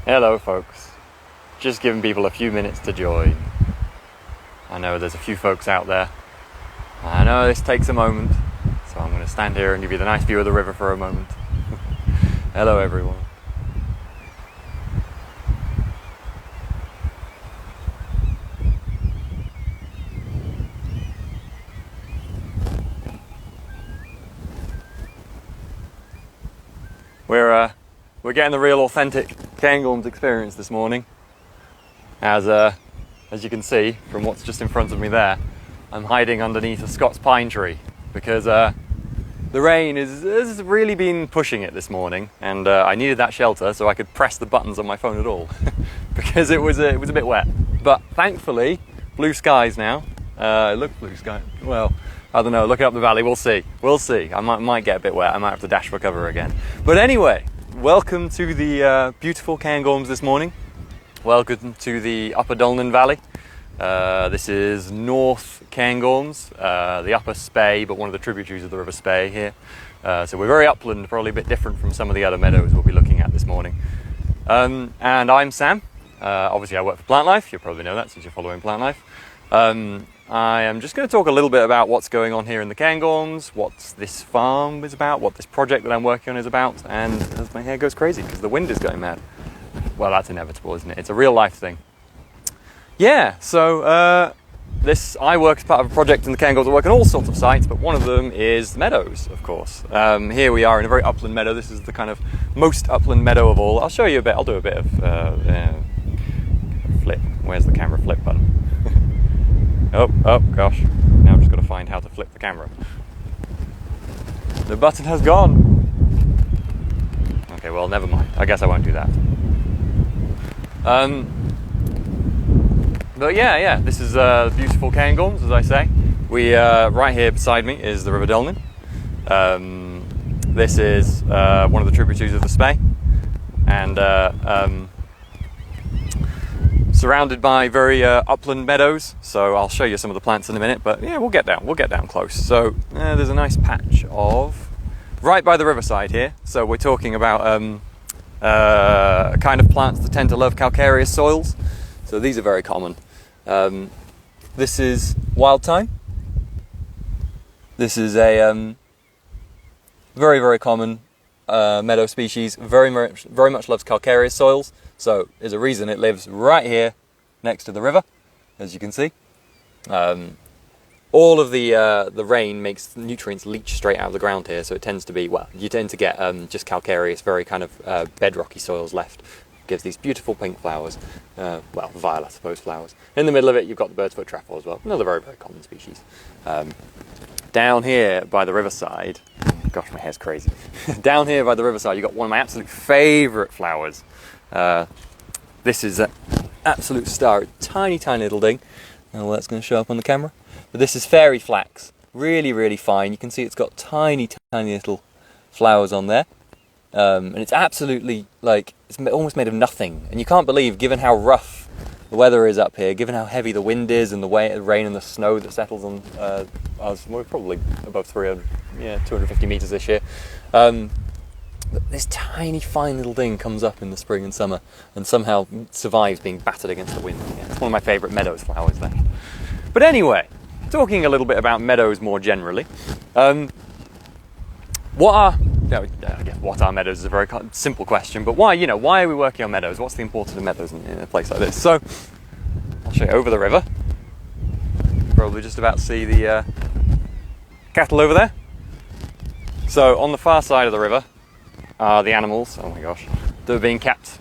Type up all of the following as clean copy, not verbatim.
Hello folks, just giving people a few minutes to join. I know there's a few folks out there. I know this takes a moment, so I'm going to stand here and give you the nice view of the river for a moment. Hello everyone. We're getting the real authentic Cairngorms experience this morning. As you can see from what's just in front of me there, I'm hiding underneath a Scots pine tree because the rain has really been pushing it this morning, and I needed that shelter so I could press the buttons on my phone at all because it was a bit wet. But thankfully, blue skies now. Look, blue sky. Well, I don't know. Looking up the valley, we'll see. We'll see. I might get a bit wet. I might have to dash for cover again. But anyway, welcome to the beautiful Cairngorms this morning. Welcome to the upper Dulnain Valley. This is North Cairngorms, the upper Spey, but one of the tributaries of the River Spey here. So we're very upland, probably a bit different from some of the other meadows we'll be looking at this morning. And I'm Sam. Obviously I work for Plant Life. You probably know that since you're following Plant Life. I am just going to talk a little bit about what's going on here in the Cairngorms, what this farm is about, what this project that I'm working on is about, and as my hair goes crazy because the wind is going mad. Well, that's inevitable, isn't it? It's a real life thing. Yeah, so I work as part of a project in the Cairngorms. I work on all sorts of sites, but one of them is Meadows, of course. Here we are in a very upland meadow. This is the kind of most upland meadow of all. I'll show you a bit. I'll do a bit of flip. Where's the camera flip button? Oh gosh. Now I've just got to find how to flip the camera. The button has gone. Okay, well, never mind. I guess I won't do that. But yeah, this is beautiful Cairngorms, as I say. Right here beside me is the River Dulnain. This is one of the tributaries of the Spey, and surrounded by very upland meadows. So I'll show you some of the plants in a minute. But yeah, we'll get down close. So there's a nice patch of right by the riverside here. So we're talking about kind of plants that tend to love calcareous soils. So these are very common. This is wild thyme. This is a very, very common meadow species. Very much loves calcareous soils. So there's a reason it lives right here next to the river, as you can see. All of the rain makes nutrients leach straight out of the ground here, so it tends to be, well, you tend to get just calcareous, very kind of bedrocky soils left. Gives these beautiful pink flowers, well, violet, I suppose, flowers. In the middle of it, you've got the bird's foot trefoil as well, another very, very common species. Down here by the riverside, gosh, my hair's crazy. Down here by the riverside, you've got one of my absolute favourite flowers. This is an absolute star, tiny, tiny little thing. Well, that's going to show up on the camera. But this is fairy flax, really, really fine. You can see it's got tiny, tiny little flowers on there. And it's absolutely, like, it's almost made of nothing. And you can't believe, given how rough the weather is up here, given how heavy the wind is and the rain and the snow that settles on us, we're probably above 250 metres this year. This tiny, fine little thing comes up in the spring and summer and somehow survives being battered against the wind. Yeah, it's one of my favourite meadows flowers there. But anyway, talking a little bit about meadows more generally, what are meadows is a very simple question, but why are we working on meadows? What's the importance of meadows in a place like this? So, I'll show you over the river. Probably just about to see the cattle over there. So, on the far side of the river are the animals, oh my gosh, that are being kept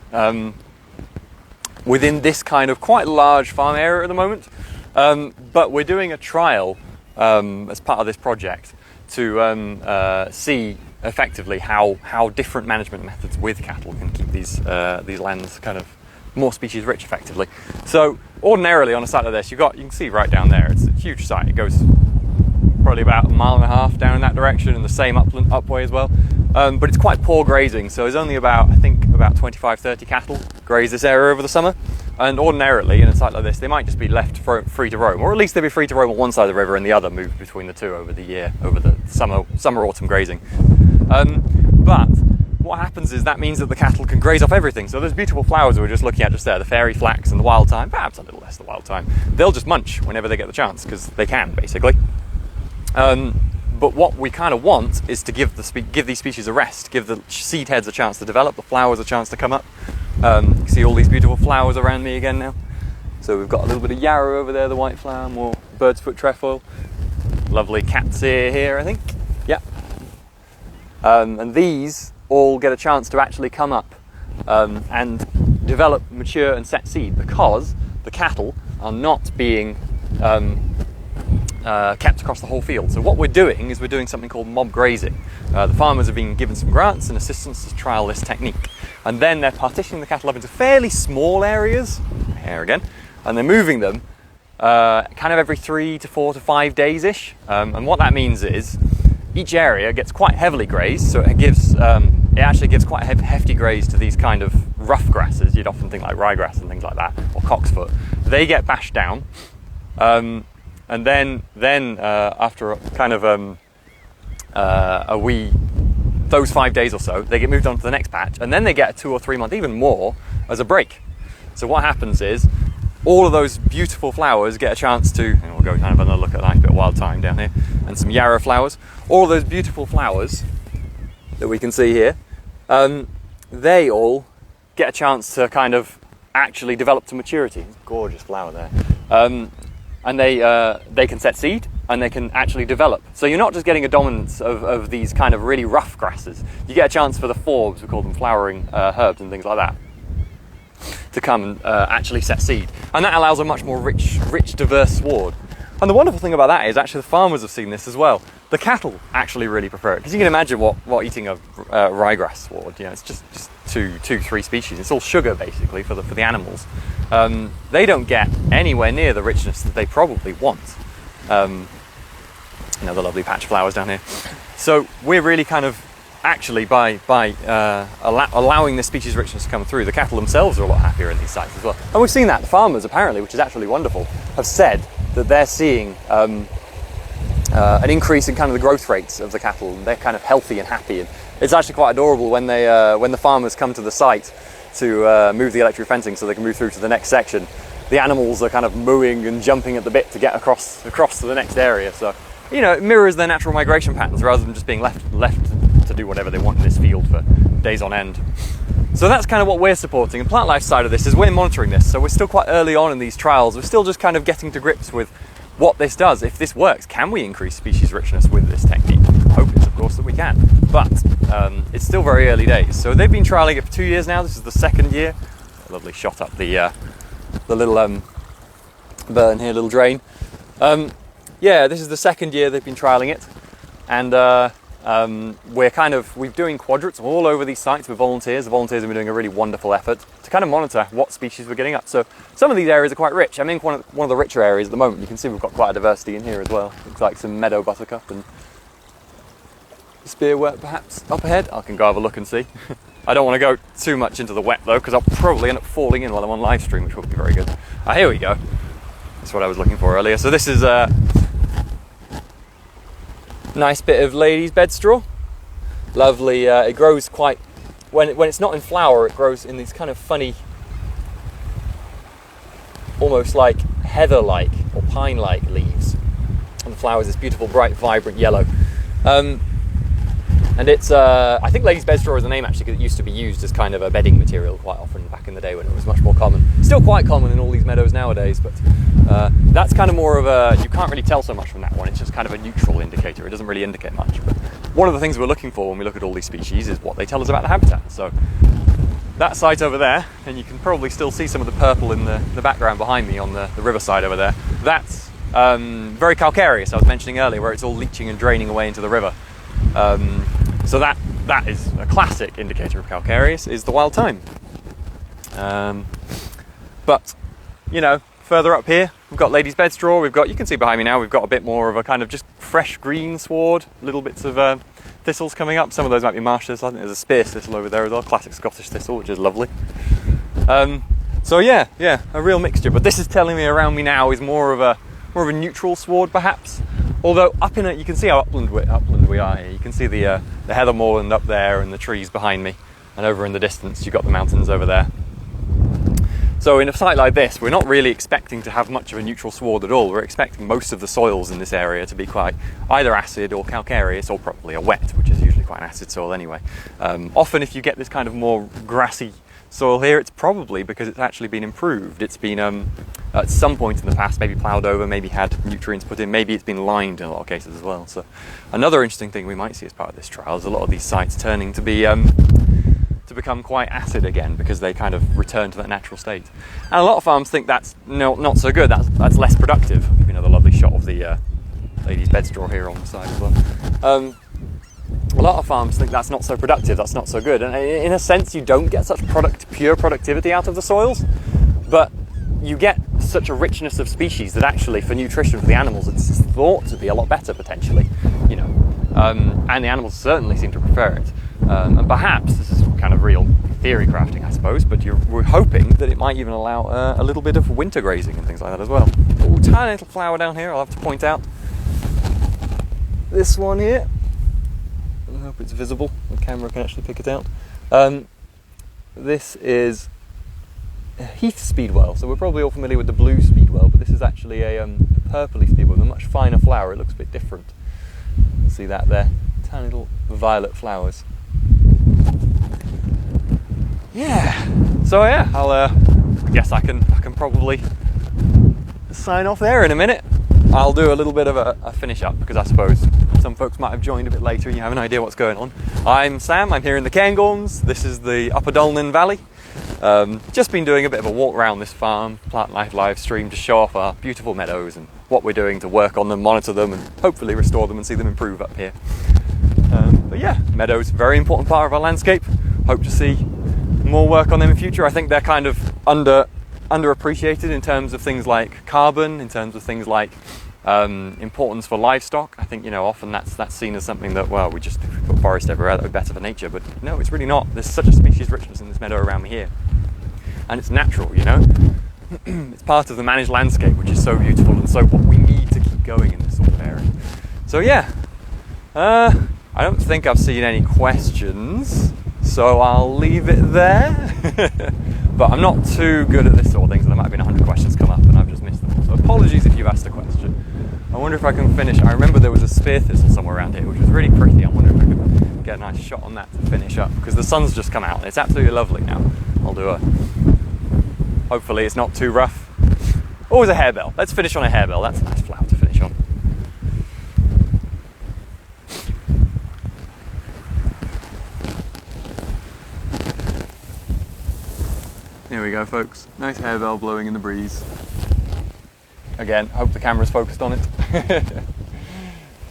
within this kind of quite large farm area at the moment. But we're doing a trial as part of this project to see effectively how different management methods with cattle can keep these lands kind of more species rich effectively. So ordinarily on a site like this, you can see right down there, it's a huge site. It goes probably about 1.5 miles down in that direction and the same up way as well. But it's quite poor grazing, so there's only about 25-30 cattle graze this area over the summer. And ordinarily, in a site like this, they might just be left free to roam, or at least they'd be free to roam on one side of the river and the other move between the two over the year, over the summer autumn grazing. But what happens is that means that the cattle can graze off everything. So those beautiful flowers we were just looking at just there, the fairy flax and the wild thyme, perhaps a little less the wild thyme, they'll just munch whenever they get the chance, because they can, basically. But what we kind of want is to give these species a rest, give the seed heads a chance to develop, the flowers a chance to come up. You can see all these beautiful flowers around me again now. So we've got a little bit of yarrow over there, the white flower, more bird's foot trefoil. Lovely cat's ear here, I think. Yeah. And these all get a chance to actually come up and develop, mature and set seed, because the cattle are not being kept across the whole field. So what we're doing is we're doing something called mob grazing. The farmers are being given some grants and assistance to trial this technique, and then they're partitioning the cattle up into fairly small areas, here again, and they're moving them kind of every 3 to 4 to 5 days-ish. And what that means is each area gets quite heavily grazed, so it actually gives quite a hefty graze to these kind of rough grasses. You'd often think like ryegrass and things like that, or cocksfoot. They get bashed down, and then after a kind of those 5 days or so, they get moved on to the next patch, and then they get a 2 or 3 month, even more, as a break. So what happens is all of those beautiful flowers get a chance to, and we'll go kind of another look at a nice bit of wild thyme down here, and some yarrow flowers. All of those beautiful flowers that we can see here, they all get a chance to kind of actually develop to maturity. Gorgeous flower there. And they can set seed, and they can actually develop. So you're not just getting a dominance of these kind of really rough grasses. You get a chance for the forbs, we call them flowering herbs and things like that, to come and actually set seed. And that allows a much more rich, diverse sward. And the wonderful thing about that is actually the farmers have seen this as well. The cattle actually really prefer it, because you can imagine what eating a ryegrass sward, it's just 2-3 species. It's all sugar basically for the animals. They don't get anywhere near the richness that they probably want. Another lovely patch of flowers down here. So we're really kind of actually by allowing this species richness to come through, the cattle themselves are a lot happier in these sites as well. And we've seen that the farmers apparently, which is actually wonderful, have said that they're seeing an increase in kind of the growth rates of the cattle, and they're kind of healthy and happy. And it's actually quite adorable when the farmers come to the site to move the electric fencing so they can move through to the next section. The animals are kind of mooing and jumping at the bit to get across to the next area. So, it mirrors their natural migration patterns rather than just being left to do whatever they want in this field for days on end. So that's kind of what we're supporting. And Plant Life side of this is we're monitoring this. So we're still quite early on in these trials. We're still just kind of getting to grips with what this does. If this works, can we increase species richness with this technique? The hope is, of course, that we can. But it's still very early days. So they've been trialling it for 2 years now. This is the second year. A lovely shot up the little burn here, little drain. This is the second year they've been trialling it. And we're doing quadrants all over these sites with volunteers. The volunteers have been doing a really wonderful effort to kind of monitor what species we're getting up. So some of these areas are quite rich. I mean, one of the richer areas at the moment. You can see we've got quite a diversity in here as well. Looks like some meadow buttercup and spearwort perhaps up ahead. I can go have a look and see. I don't want to go too much into the wet though, because I'll probably end up falling in while I'm on live stream, which won't be very good. Here we go. That's what I was looking for earlier. So this is nice bit of lady's bedstraw. Lovely. It grows quite, when it's not in flower, it grows in these kind of funny, almost like heather-like or pine-like leaves. And the flower is this beautiful, bright, vibrant yellow. And it's, I think lady's bedstraw is the name actually, because it used to be used as kind of a bedding material quite often back in the day when it was much more common. Still quite common in all these meadows nowadays, but that's kind of more of a, you can't really tell so much from that one. It's just kind of a neutral indicator. It doesn't really indicate much. But one of the things we're looking for when we look at all these species is what they tell us about the habitat. So that site over there, and you can probably still see some of the purple in the background behind me on the riverside over there. That's very calcareous, I was mentioning earlier, where it's all leaching and draining away into the river. So that is a classic indicator of calcareous, is the wild thyme. But, further up here, we've got lady's bedstraw, you can see behind me now, we've got a bit more of a kind of just fresh green sward, little bits of thistles coming up. Some of those might be marsh thistle. I think there's a spear thistle over there as well, classic Scottish thistle, which is lovely. So yeah, a real mixture. But this is telling me around me now is more of a neutral sward perhaps. Although up in it, you can see how upland we are here. You can see the heather moorland up there and the trees behind me, and over in the distance you've got the mountains over there. So in a site like this, we're not really expecting to have much of a neutral sward at all. We're expecting most of the soils in this area to be quite either acid or calcareous, or probably a wet, which is usually quite an acid soil anyway. Often if you get this kind of more grassy soil here, it's probably because it's actually been improved. It's been at some point in the past maybe ploughed over, maybe had nutrients put in, maybe it's been lined in a lot of cases as well. So another interesting thing we might see as part of this trial is a lot of these sites turning to be to become quite acid again, because they kind of return to that natural state. And a lot of farms think that's not so good, that's less productive. I'll give you another lovely shot of the lady's bed straw here on the side as well. A lot of farms think that's not so productive, that's not so good, and in a sense you don't get such pure productivity out of the soils, but you get such a richness of species that actually for nutrition for the animals it's thought to be a lot better potentially, you know, and the animals certainly seem to prefer it. And perhaps, this is kind of real theory crafting I suppose, but we're hoping that it might even allow a little bit of winter grazing and things like that as well. Oh, tiny little flower down here, I'll have to point out. This one here. I hope it's visible, the camera can actually pick it out. This is a heath speedwell, so we're probably all familiar with the blue speedwell, but this is actually a purpley speedwell with a much finer flower. It looks a bit different. You can see that there, tiny little violet flowers. Yeah, so yeah, I guess I can probably sign off there in a minute. I'll do a little bit of a finish up, because I suppose some folks might have joined a bit later and you have an idea what's going on. I'm Sam, I'm here in the Cairngorms. This is the upper Dulnain Valley. Just been doing a bit of a walk around this farm, Plant Life live stream, to show off our beautiful meadows and what we're doing to work on them, monitor them, and hopefully restore them and see them improve up here. But yeah, meadows, very important part of our landscape. Hope to see more work on them in future. I think they're kind of underappreciated in terms of things like carbon, in terms of things like importance for livestock. I think, you know, often that's seen as something that, well, we just put forest everywhere, that would be better for nature, but no, it's really not. There's such a species richness in this meadow around me here, and it's natural, you know. It's part of the managed landscape, which is so beautiful, and so what we need to keep going in this sort of area. So yeah, I don't think I've seen any questions, so I'll leave it there. But I'm not too good at this sort of thing, so there might have been 100 questions come up and I've just missed them all. So apologies if you've asked a question. I wonder if I can finish. I remember there was a spear thistle somewhere around here, which was really pretty. I wonder if I could get a nice shot on that to finish up, because the sun's just come out and it's absolutely lovely now. I'll do hopefully it's not too rough. Always a harebell. Let's finish on a harebell. That's a nice flower to finish on. Here we go, folks. Nice harebell blowing in the breeze. Again, hope the camera's focused on it.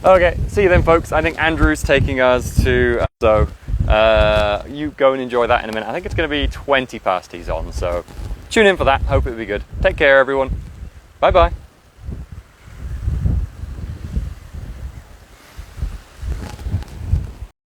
Okay, see you then, folks. I think Andrew's taking us to... you go and enjoy that in a minute. I think it's going to be 20 past he's on, so tune in for that. Hope it'll be good. Take care, everyone. Bye-bye.